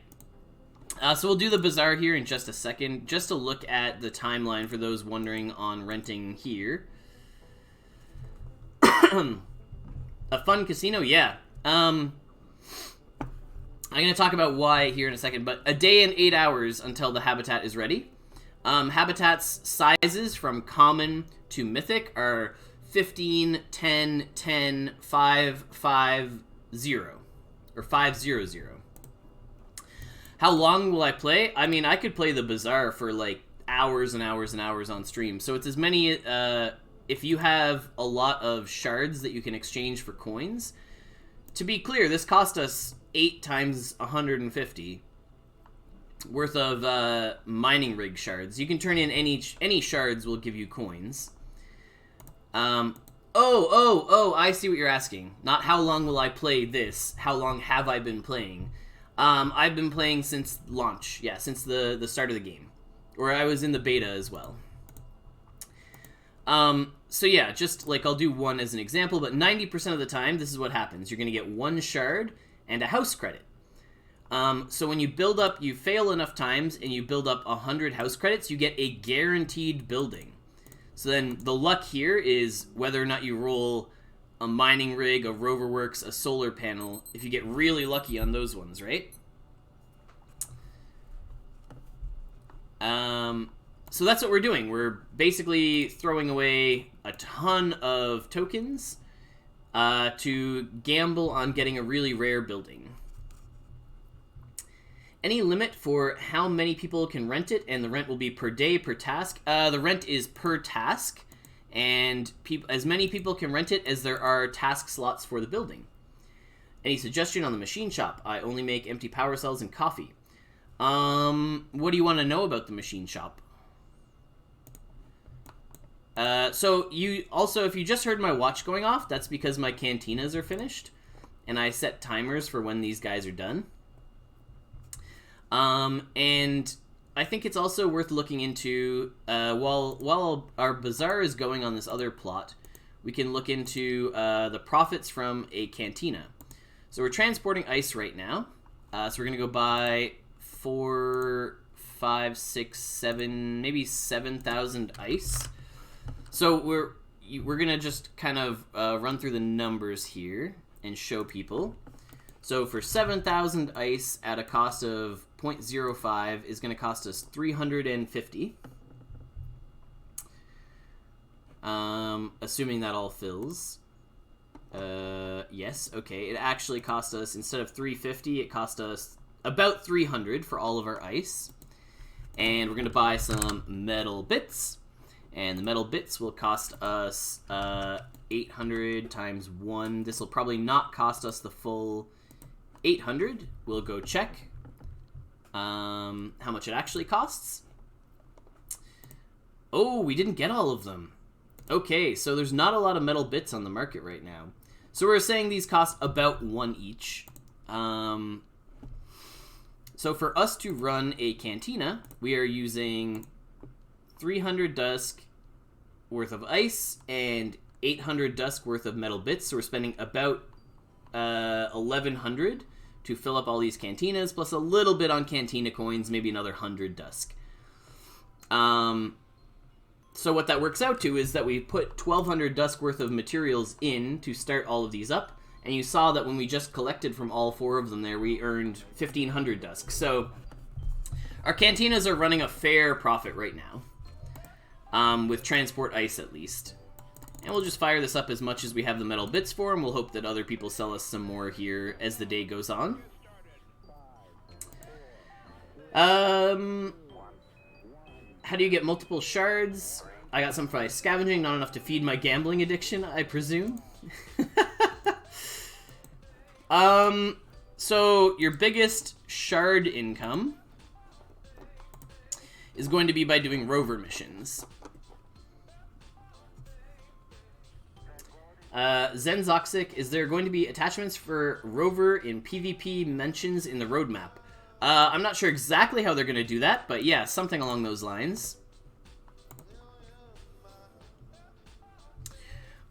Speaker 1: So we'll do the bazaar here in just a second, just to look at the timeline for those wondering on renting here. A fun casino? Yeah. I'm going to talk about why here in a second, but a day and 8 hours until the habitat is ready. Habitats sizes from common to mythic are 15, 10, 10, 5, 5, 0. Or 500. How long will I play? I mean, I could play the bazaar for like hours and hours and hours on stream. So it's as many, if you have a lot of shards that you can exchange for coins. To be clear, this cost us 8 times 150 worth of mining rig shards. You can turn in any shards will give you coins. Oh, I see what you're asking. Not how long will I play this, how long have I been playing? I've been playing since launch, yeah, since the start of the game. Or I was in the beta as well. So yeah, just like I'll do one as an example, but 90% of the time, this is what happens. You're going to get 1 shard and a house credit. So when you build up, you fail enough times and you build up 100 house credits, you get a guaranteed building. So then the luck here is whether or not you roll a mining rig, a Roverworks, a solar panel, if you get really lucky on those ones, right? So that's what we're doing. We're basically throwing away a ton of tokens to gamble on getting a really rare building. Any limit for how many people can rent it, and the rent will be per day, per task? The rent is per task, and as many people can rent it as there are task slots for the building. Any suggestion on the machine shop? I only make empty power cells and coffee. What do you want to know about the machine shop? So if you just heard my watch going off, that's because my cantinas are finished, and I set timers for when these guys are done. And I think it's also worth looking into, while our bazaar is going on this other plot, we can look into the profits from a cantina. So we're transporting ice right now. So we're going to go buy 4, 5, 6, 7, maybe 7,000 ice. So we're going to just kind of run through the numbers here and show people. So for 7,000 ice at a cost of 0.05 is going to cost us 350. Assuming that all fills. Yes, okay. It actually cost us, instead of 350, it cost us about 300 for all of our ice. And we're going to buy some metal bits. And the metal bits will cost us 800 times 1. This will probably not cost us the full 800. We'll go check how much it actually costs. Oh, we didn't get all of them. Okay, so there's not a lot of metal bits on the market right now. So we're saying these cost about 1 each. So for us to run a cantina, we are using 300 Dusk worth of ice and 800 Dusk worth of metal bits. So we're spending about 1,100 to fill up all these cantinas, plus a little bit on cantina coins, maybe another 100 Dusk. So what that works out to is that we put 1,200 Dusk worth of materials in to start all of these up, and you saw that when we just collected from all 4 of them there, we earned 1,500 Dusk. So our cantinas are running a fair profit right now, with transport ice at least. And we'll just fire this up as much as we have the metal bits for, and we'll hope that other people sell us some more here as the day goes on. How do you get multiple shards? I got some by scavenging, not enough to feed my gambling addiction, I presume. So your biggest shard income is going to be by doing rover missions. Zenzoxic, is there going to be attachments for rover in PvP mentions in the roadmap? I'm not sure exactly how they're going to do that, but yeah, something along those lines.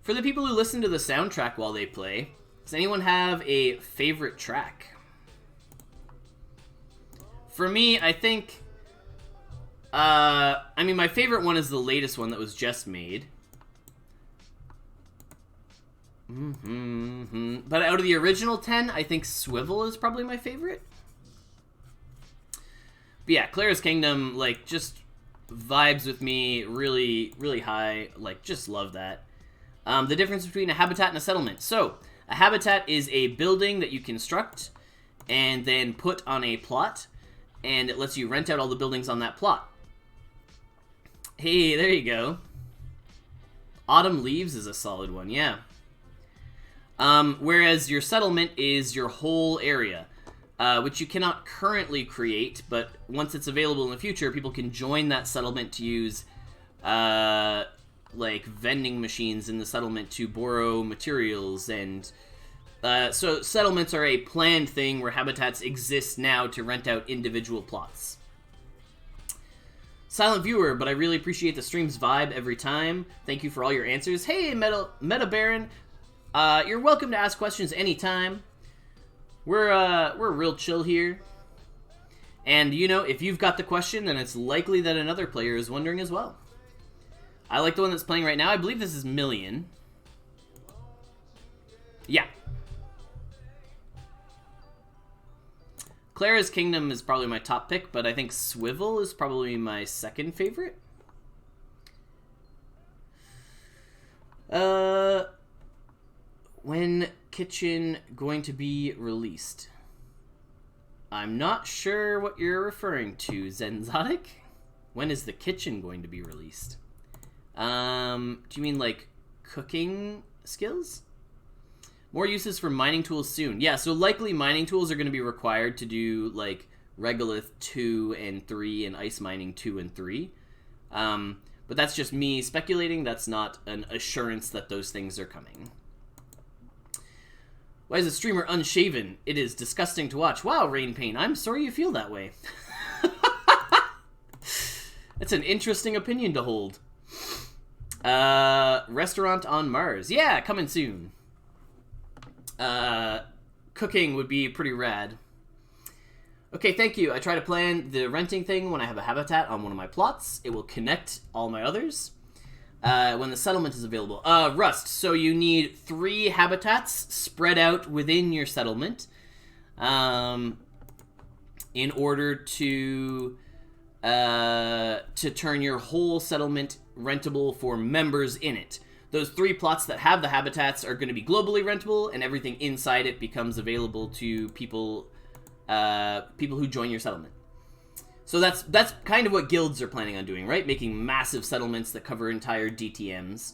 Speaker 1: For the people who listen to the soundtrack while they play, does anyone have a favorite track? For me, I think... I mean, my favorite one is the latest one that was just made. But out of the original 10, I think Swivel is probably my favorite. But yeah, Clara's Kingdom, like, just vibes with me really, really high. Like, just love that. The difference between a habitat and a settlement. So, a habitat is a building that you construct and then put on a plot, and it lets you rent out all the buildings on that plot. Hey, there you go. Autumn Leaves is a solid one, yeah. Whereas your settlement is your whole area, which you cannot currently create, but once it's available in the future, people can join that settlement to use, like, vending machines in the settlement to borrow materials, and, so settlements are a planned thing where habitats exist now to rent out individual plots. Silent viewer, but I really appreciate the stream's vibe every time. Thank you for all your answers. Hey, Meta Baron. You're welcome to ask questions anytime. We're real chill here. And, you know, if you've got the question, then it's likely that another player is wondering as well. I like the one that's playing right now. I believe this is Million. Yeah. Clara's Kingdom is probably my top pick, but I think Swivel is probably my second favorite. When Kitchen going to be released? I'm not sure what you're referring to, Zenzotic. When is the Kitchen going to be released? Do you mean like cooking skills? More uses for mining tools soon. Yeah, so likely mining tools are going to be required to do like Regolith 2 and 3 and Ice Mining 2 and 3. But that's just me speculating. That's not an assurance that those things are coming. Why is a streamer unshaven? It is disgusting to watch. Wow, Rain Pain, I'm sorry you feel that way. That's an interesting opinion to hold. Restaurant on Mars. Yeah, coming soon. Cooking would be pretty rad. Okay, thank you. I try to plan the renting thing when I have a habitat on one of my plots. It will connect all my others. When the settlement is available. Rust. So you need 3 habitats spread out within your settlement in order to turn your whole settlement rentable for members in it. Those 3 plots that have the habitats are going to be globally rentable, and everything inside it becomes available to people people who join your settlement. So that's kind of what guilds are planning on doing, right? Making massive settlements that cover entire DTMs.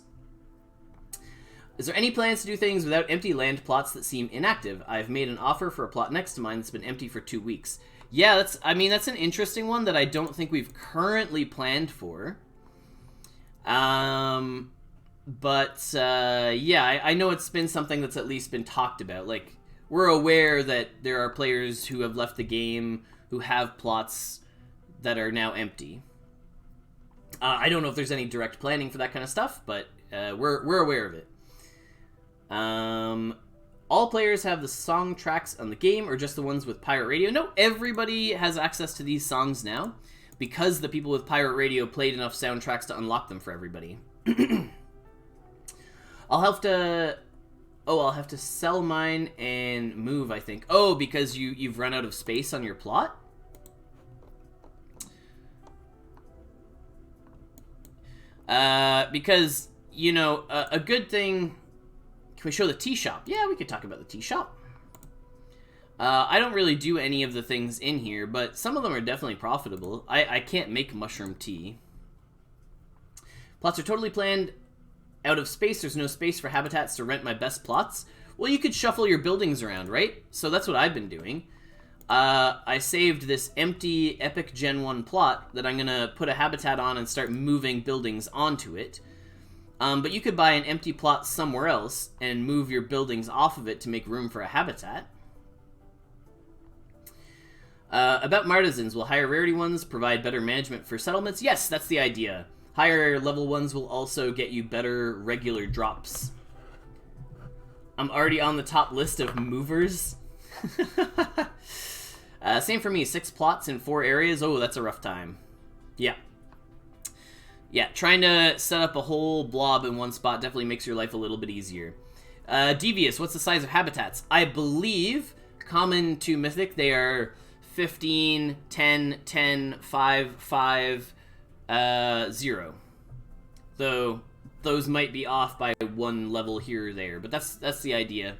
Speaker 1: Is there any plans to do things without empty land plots that seem inactive? I've made an offer for a plot next to mine that's been empty for 2 weeks. Yeah, that's an interesting one that I don't think we've currently planned for. Yeah, I know it's been something that's at least been talked about. Like, we're aware that there are players who have left the game who have plots that are now empty. I don't know if there's any direct planning for that kind of stuff, but we're aware of it. All players have the song tracks on the game, or just the ones with pirate radio? No, everybody has access to these songs now, because the people with pirate radio played enough soundtracks to unlock them for everybody. I'll have to sell mine and move, I think. Oh, because you've run out of space on your plot? Because, you know, a good thing... Can we show the tea shop? Yeah, we could talk about the tea shop. I don't really do any of the things in here, but some of them are definitely profitable. I can't make mushroom tea. Plots are totally planned out of space. There's no space for habitats to rent my best plots. Well, you could shuffle your buildings around, right? So that's what I've been doing. I saved this empty Epic Gen 1 plot that I'm going to put a habitat on and start moving buildings onto it. But you could buy an empty plot somewhere else and move your buildings off of it to make room for a habitat. About Martizens, will higher rarity ones provide better management for settlements? Yes, that's the idea. Higher level ones will also get you better regular drops. I'm already on the top list of movers. Same for me, 6 plots in 4 areas. Oh, that's a rough time. Yeah. Yeah, trying to set up a whole blob in one spot definitely makes your life a little bit easier. Devious, what's the size of habitats? I believe, common to Mythic, they are 15, 10, 10, 5, 5, 0. Though, those might be off by 1 level here or there, but that's the idea.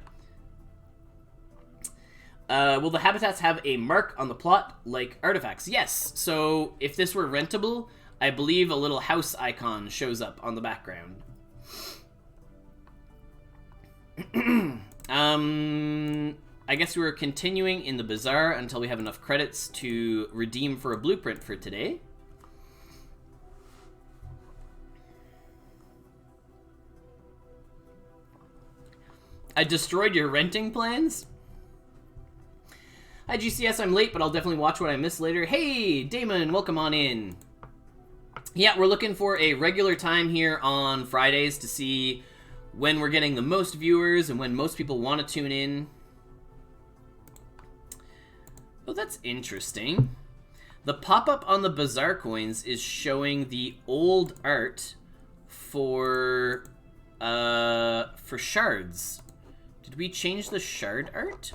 Speaker 1: Will the habitats have a mark on the plot, like artifacts? Yes, so if this were rentable... I believe a little house icon shows up on the background. I guess we're continuing in the bazaar until we have enough credits to redeem for a blueprint for today. I destroyed your renting plans? Hi GCS, I'm late, but I'll definitely watch what I missed later. Hey, Damon, welcome on in. Yeah, we're looking for a regular time here on Fridays to see when we're getting the most viewers and when most people want to tune in. Oh, that's interesting. The pop-up on the Bazaar coins is showing the old art for shards. Did we change the shard art?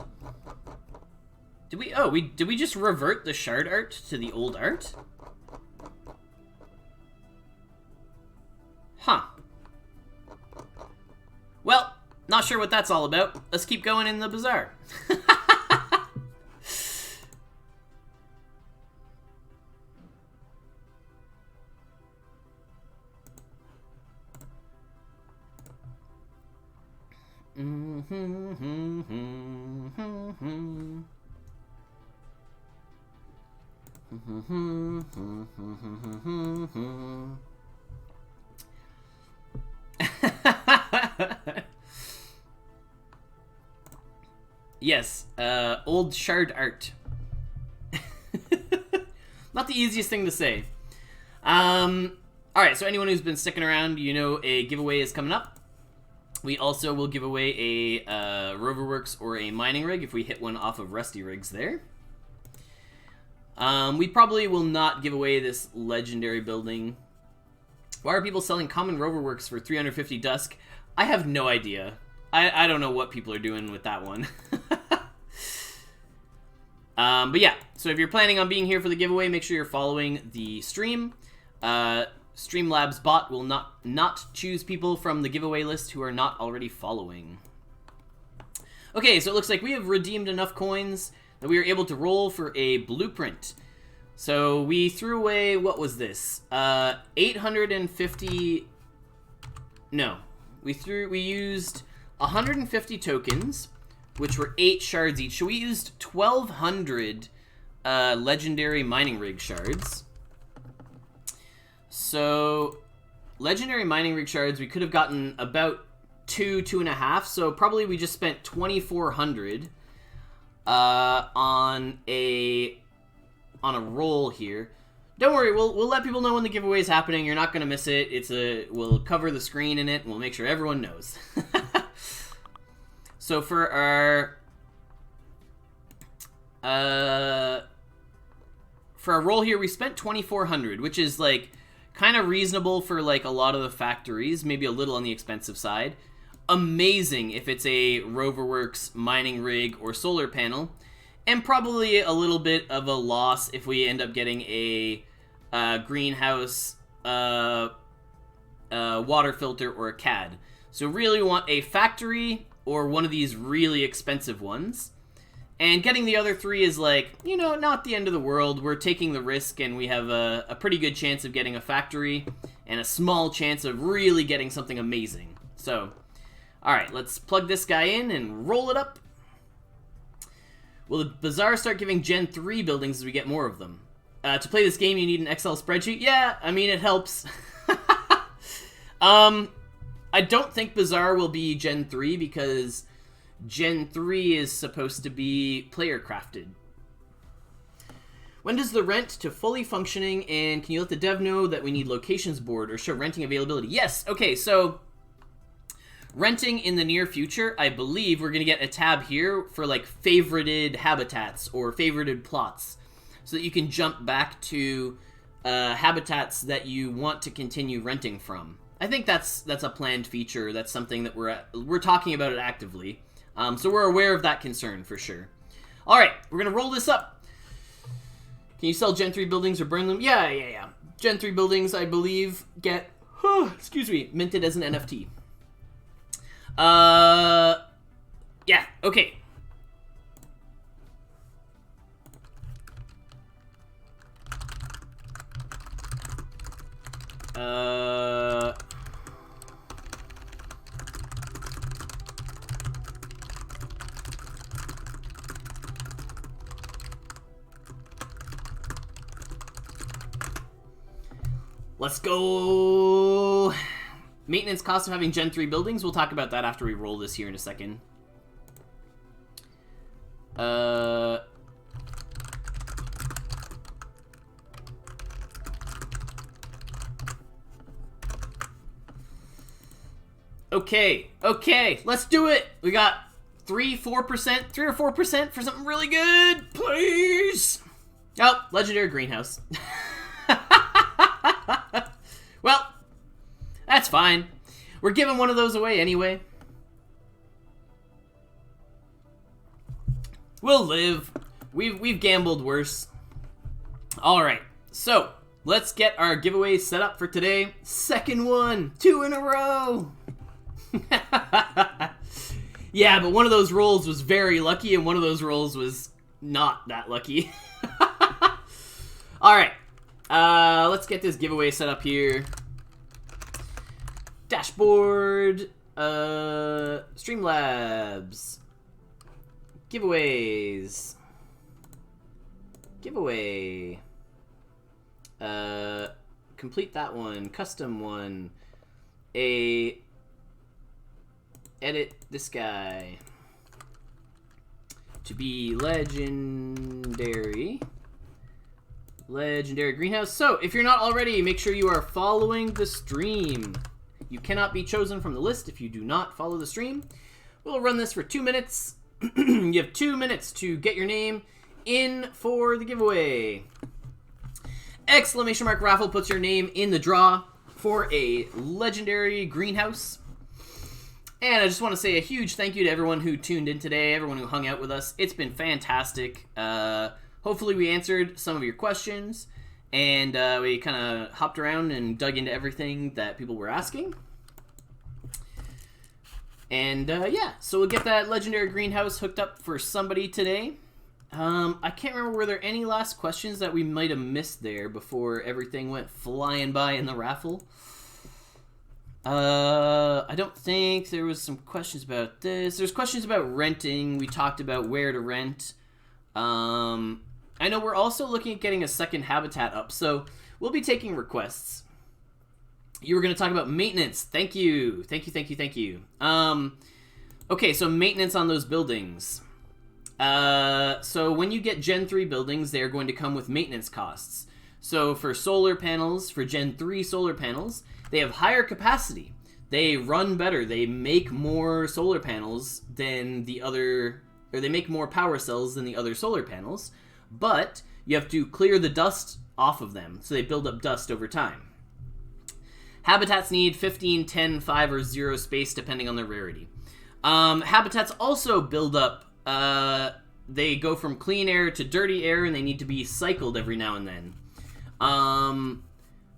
Speaker 1: Did we? Oh, did we just revert the shard art to the old art? Huh. Well, not sure what that's all about. Let's keep going in the bazaar. Yes, old shard art. Not the easiest thing to say. Alright, so anyone who's been sticking around, you know a giveaway is coming up. We also will give away a Roverworks or a mining rig if we hit one off of Rusty Rigs there. We probably will not give away this legendary building. Why are people selling common Roverworks for 350 Dusk? I have no idea. I don't know what people are doing with that one. But yeah, so if you're planning on being here for the giveaway, make sure you're following the stream. Streamlabs bot will not choose people from the giveaway list who are not already following. Okay, so it looks like we have redeemed enough coins that we were able to roll for a blueprint. So we threw away, what was this? 850... No. We used 150 tokens, which were 8 shards each. So we used 1,200 legendary mining rig shards. So, legendary mining rig shards, we could have gotten about 2.5. So probably we just spent 2,400 on a roll here. Don't worry, we'll let people know when the giveaway is happening. You're not gonna miss it. We'll cover the screen in it, and we'll make sure everyone knows. So for our roll here, we spent 2,400, which is like kind of reasonable for like a lot of the factories, maybe a little on the expensive side. Amazing if it's a Roverworks mining rig or solar panel, and probably a little bit of a loss if we end up getting a greenhouse, water filter, or a CAD. So really we want a factory or one of these really expensive ones. And getting the other 3 is like, you know, not the end of the world. We're taking the risk, and we have a pretty good chance of getting a factory and a small chance of really getting something amazing. So, alright, let's plug this guy in and roll it up. Will the Bazaar start giving Gen 3 buildings as we get more of them? To play this game, you need an Excel spreadsheet? Yeah, I mean, it helps. I don't think Bazaar will be Gen 3 because Gen 3 is supposed to be player crafted. When does the rent to fully functioning, and can you let the dev know that we need locations board or show renting availability? Yes, okay, so renting in the near future, I believe we're going to get a tab here for like favorited habitats or favorited plots, so that you can jump back to habitats that you want to continue renting from. I think that's a planned feature. That's something that we're talking about it actively. So we're aware of that concern for sure. All right, we're gonna roll this up. Can you sell Gen 3 buildings or burn them? Yeah. Gen 3 buildings, I believe, get minted as an NFT. Yeah. Okay. Let's go. Maintenance cost of having Gen 3 buildings. We'll talk about that after we roll this here in a second. Okay, let's do it. We got 3 or 4% for something really good, please. Oh, legendary greenhouse. Well, that's fine. We're giving one of those away anyway. We'll live. We've gambled worse. All right, so let's get our giveaway set up for today. Second one, 2 in a row. Yeah, but one of those rolls was very lucky, and one of those rolls was not that lucky. All right, let's get this giveaway set up here. Dashboard, Streamlabs, giveaways, giveaway, complete that one, custom one, edit this guy to be legendary greenhouse. So if you're not already, make sure you are following the stream. You cannot be chosen from the list if you do not follow the stream. We'll run this for 2 minutes. You have 2 minutes to get your name in for the giveaway. Exclamation mark raffle puts your name in the draw for a legendary greenhouse. And I just want to say a huge thank you to everyone who tuned in today, everyone who hung out with us. It's been fantastic. Hopefully we answered some of your questions, and we kind of hopped around and dug into everything that people were asking. And yeah, so we'll get that legendary greenhouse hooked up for somebody today. I can't remember, were there any last questions that we might have missed there before everything went flying by in the raffle? I don't think there was some questions about this. There's questions about renting. We talked about where to rent. I know we're also looking at getting a second habitat up, so we'll be taking requests. You were going to talk about maintenance. Thank you. Thank you. Okay, so maintenance on those buildings. So when you get Gen 3 buildings, they're going to come with maintenance costs. So for solar panels, for Gen 3 solar panels, they have higher capacity. They run better. They make more solar panels than the other, or they make more power cells than the other solar panels, but you have to clear the dust off of them, so they build up dust over time. Habitats need 15, 10, 5, or 0 space, depending on their rarity. Habitats also build up, they go from clean air to dirty air, and they need to be cycled every now and then.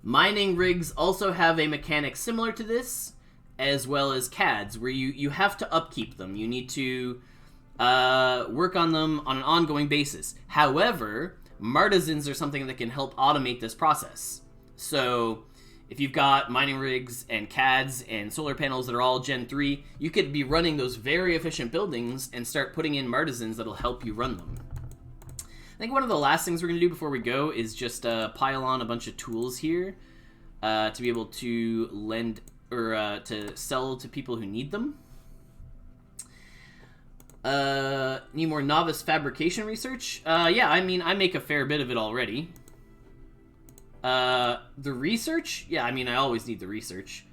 Speaker 1: Mining rigs also have a mechanic similar to this, as well as CADs, where you have to upkeep them. You need to work on them on an ongoing basis. However, Martizens are something that can help automate this process. So if you've got mining rigs and CADs and solar panels that are all Gen 3, you could be running those very efficient buildings and start putting in Martizens that'll help you run them. I think one of the last things we're going to do before we go is just pile on a bunch of tools here to be able to lend or to sell to people who need them. Need more novice fabrication research? Yeah, I mean, I make a fair bit of it already. The research? Yeah, I mean, I always need the research.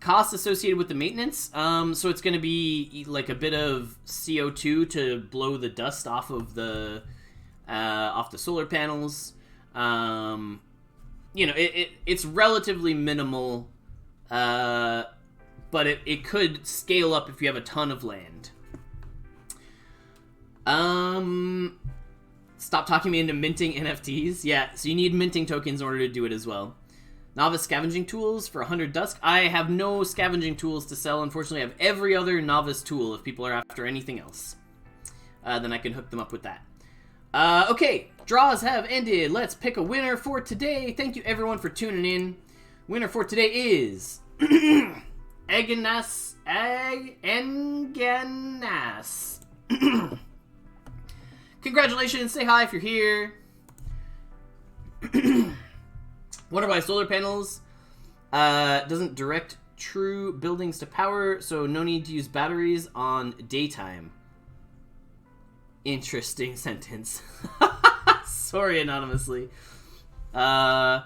Speaker 1: Costs associated with the maintenance? So it's going to be like a bit of CO2 to blow the dust off of the solar panels. You know, it's relatively minimal, but it could scale up if you have a ton of land. Stop talking me into minting NFTs. Yeah, so you need minting tokens in order to do it as well. Novice scavenging tools for 100 Dusk. I have no scavenging tools to sell. Unfortunately, I have every other novice tool if people are after anything else. Then I can hook them up with that. Okay, draws have ended. Let's pick a winner for today. Thank you everyone for tuning in. Winner for today is Enganas. Congratulations, say hi if you're here. One of my solar panels doesn't direct true buildings to power, so no need to use batteries on daytime. Interesting sentence. Sorry, anonymously. One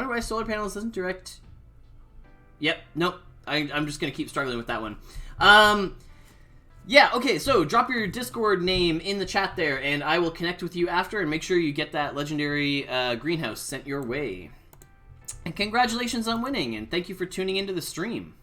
Speaker 1: of my solar panels doesn't direct... Yep, nope. I'm just going to keep struggling with that one. Yeah, okay, so drop your Discord name in the chat there, and I will connect with you after and make sure you get that legendary greenhouse sent your way. And congratulations on winning, and thank you for tuning into the stream.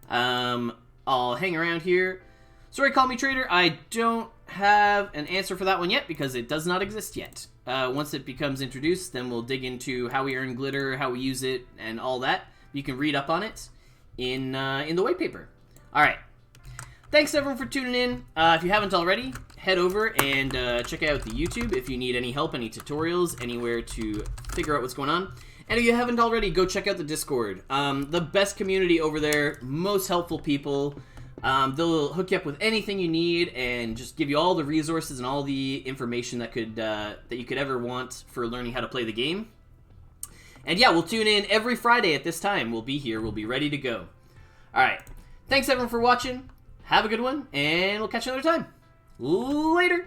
Speaker 1: I'll hang around here. Sorry, Call Me Trader, I don't have an answer for that one yet because it does not exist yet. Once it becomes introduced, then we'll dig into how we earn glitter, how we use it, and all that. You can read up on it in the white paper. All right. Thanks everyone for tuning in. If you haven't already, head over and check out the YouTube if you need any help, any tutorials, anywhere to figure out what's going on. And if you haven't already, go check out the Discord. The best community over there, most helpful people. They'll hook you up with anything you need and just give you all the resources and all the information that you could ever want for learning how to play the game. And yeah, we'll tune in every Friday at this time. We'll be here. We'll be ready to go. All right. Thanks everyone for watching. Have a good one, and we'll catch you another time. Later.